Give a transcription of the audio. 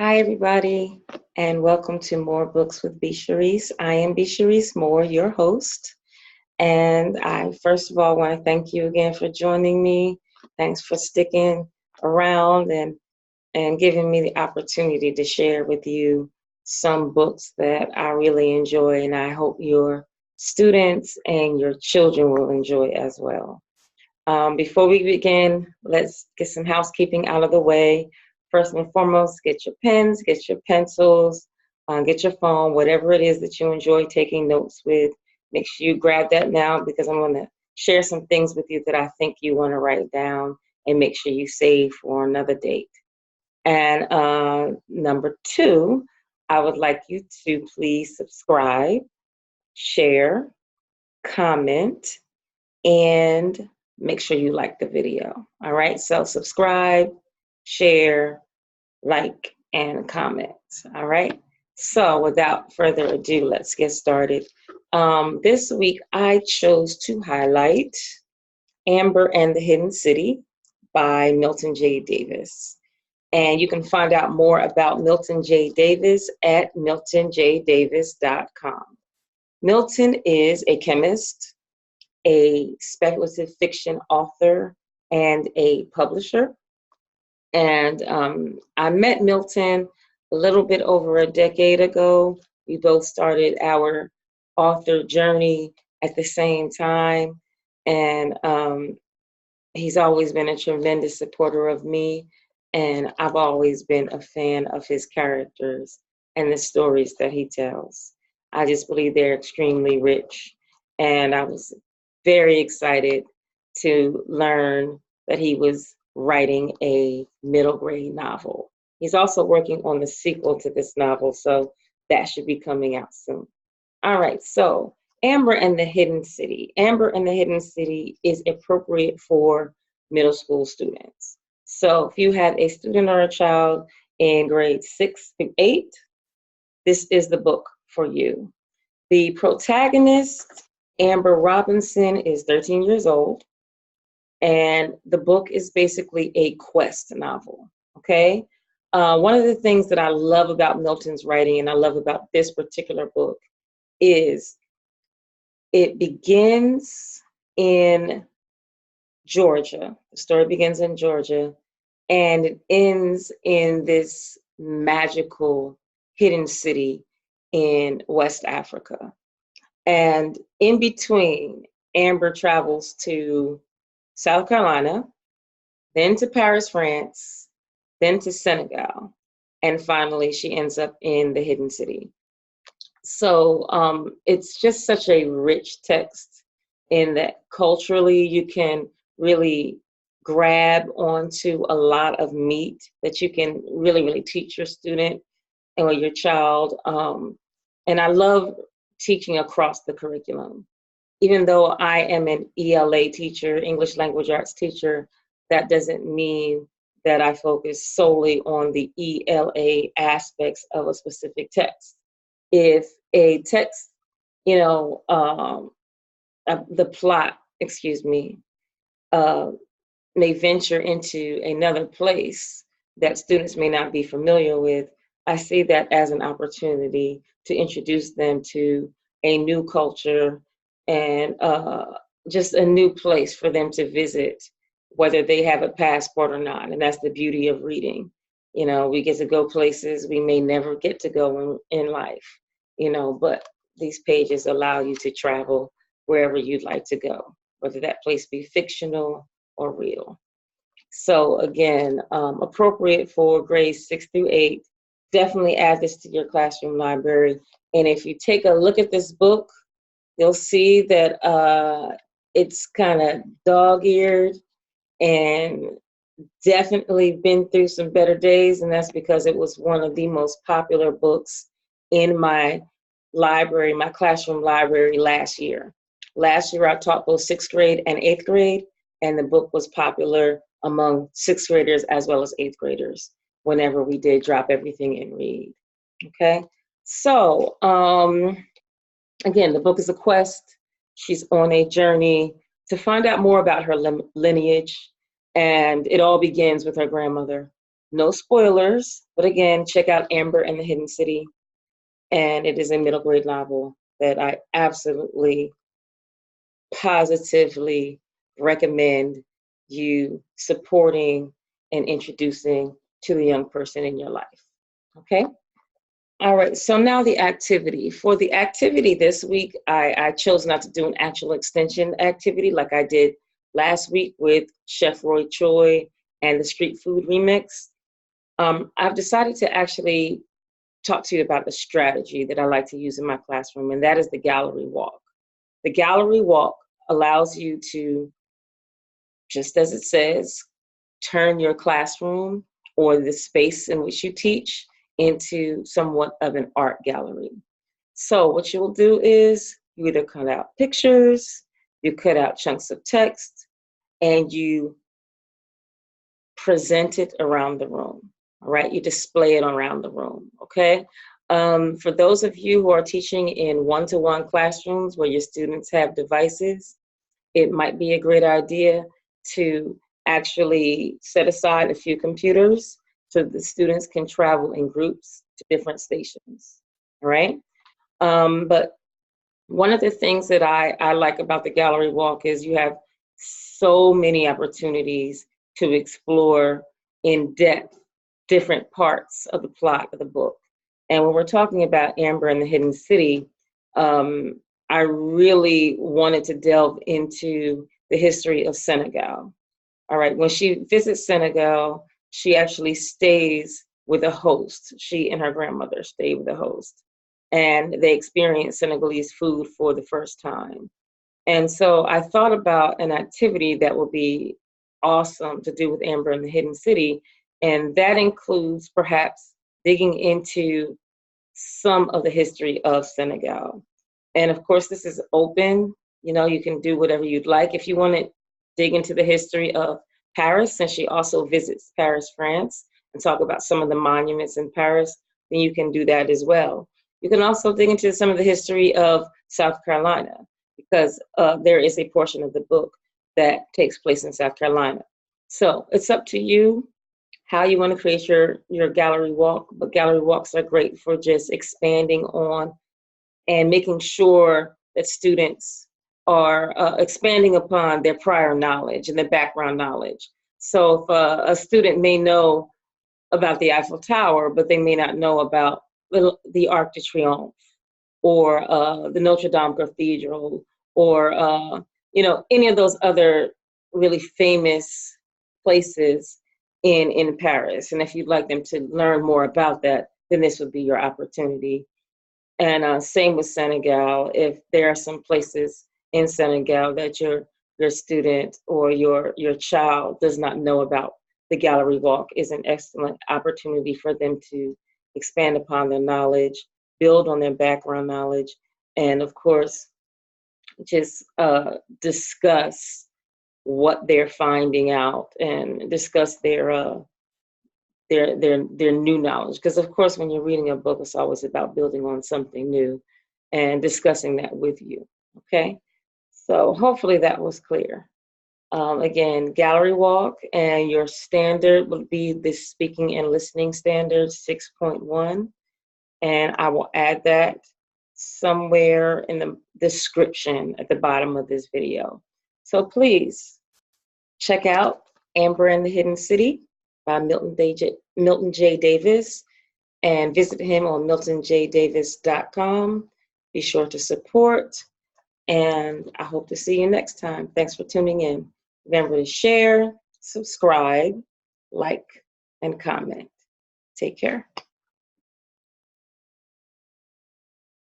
Hi, everybody, and welcome to More Books with B. Sharice. I am B. Sharice Moore, your host, and I first of all want to thank you again for joining me. Thanks for sticking around and giving me the opportunity to share with you some books that I really enjoy, and I hope your students and your children will enjoy as well. Before we begin, let's get some housekeeping out of the way. First and foremost, get your pens, get your pencils, get your phone, whatever it is that you enjoy taking notes with. Make sure you grab that now because I'm going to share some things with you that I think you want to write down and make sure you save for another date. And number two, I would like you to please subscribe, share, comment, and make sure you like the video. All right, so subscribe, share, like, and comment. All right, so without further ado, let's get started. This week I chose to highlight Amber and the Hidden City by Milton J. Davis. And you can find out more about Milton J. Davis at miltonjdavis.com. Milton is a chemist, a speculative fiction author, and a publisher. And I met Milton a little bit over a decade ago. We both started our author journey at the same time. And he's always been a tremendous supporter of me. And I've always been a fan of his characters and the stories that he tells. I just believe they're extremely rich. And I was very excited to learn that he was writing a middle grade novel. He's also working on the sequel to this novel, so that should be coming out soon. All right, so Amber and the Hidden City. Amber and the Hidden City is appropriate for middle school students. So if you have a student or a child in grades 6 through 8, this is the book for you. The protagonist, Amber Robinson, is 13 years old, and the book is basically a quest novel, okay? One of the things that I love about Milton's writing and I love about this particular book is it begins in Georgia. The story begins in Georgia, and it ends in this magical hidden city in West Africa. And in between, Amber travels to South Carolina, then to Paris, France, then to Senegal, and finally she ends up in the hidden city. So it's just such a rich text in that culturally you can really grab onto a lot of meat that you can really teach your student or your child. And I love teaching across the curriculum. Even though I am an ELA teacher, English Language Arts teacher, that doesn't mean that I focus solely on the ELA aspects of a specific text. If a text, the plot, may venture into another place that students may not be familiar with, I see that as an opportunity to introduce them to a new culture and just a new place for them to visit, whether they have a passport or not. And that's the beauty of reading. We get to go places we may never get to go in life, but these pages allow you to travel wherever you'd like to go, whether that place be fictional or real. So again, appropriate for grades 6 through 8. Definitely add this to your classroom library. And if you take a look at this book, you'll see that it's kind of dog-eared and definitely been through some better days. And that's because it was one of the most popular books in my library, my classroom library last year. Last year, I taught both 6th grade and 8th grade, and the book was popular among 6th graders as well as 8th graders whenever we did drop everything and read. Okay, so again, the book is a quest. She's on a journey to find out more about her lineage, and it all begins with her grandmother. No spoilers, but again, check out Amber and the Hidden City. And it is a middle grade novel that I absolutely, positively recommend you supporting and introducing to the young person in your life. Okay? All right, so now the activity. For the activity this week, I chose not to do an actual extension activity like I did last week with Chef Roy Choi and the Street Food Remix. I've decided to actually talk to you about the strategy that I like to use in my classroom, and that is the gallery walk. The gallery walk allows you to, just as it says, turn your classroom or the space in which you teach into somewhat of an art gallery. So what you will do is you either cut out pictures, you cut out chunks of text, and you present it around the room. All right, you display it around the room. Okay. For those of you who are teaching in one-to-one classrooms where your students have devices, it might be a great idea to actually set aside a few computers so the students can travel in groups to different stations. All right. But one of the things that I like about the gallery walk is you have so many opportunities to explore in depth different parts of the plot of the book. And when we're talking about Amber and the Hidden City, I really wanted to delve into the history of Senegal. All right, when she visits Senegal, she actually stays with a host. She and her grandmother stay with a host, and they experience Senegalese food for the first time. And so I thought about an activity that would be awesome to do with Amber in the Hidden City, and that includes perhaps digging into some of the history of Senegal. And of course, this is open. You know, you can do whatever you'd like. If you want to dig into the history of Paris, since she also visits Paris, France, and talk about some of the monuments in Paris, then you can do that as well. You can also dig into some of the history of South Carolina, because there is a portion of the book that takes place in South Carolina. So it's up to you how you want to create your gallery walk, but gallery walks are great for just expanding on and making sure that students are expanding upon their prior knowledge and their background knowledge. So if a student may know about the Eiffel Tower, but they may not know about the Arc de Triomphe or the Notre Dame Cathedral or any of those other really famous places in Paris. And if you'd like them to learn more about that, then this would be your opportunity. And same with Senegal. If there are some places in Senegal that your student or your child does not know about, the gallery walk is an excellent opportunity for them to expand upon their knowledge, build on their background knowledge, and of course, just discuss what they're finding out and discuss their new knowledge. Because of course, when you're reading a book, it's always about building on something new and discussing that with you. Okay, so hopefully that was clear. Again, gallery walk, and your standard would be the speaking and listening standard 6.1, and I will add that somewhere in the description at the bottom of this video. So please check out Amber and the Hidden City by Milton J. Davis, and visit him on miltonjdavis.com. Be sure to support, and I hope to see you next time. Thanks for tuning in. Remember to share, subscribe, like, and comment. Take care.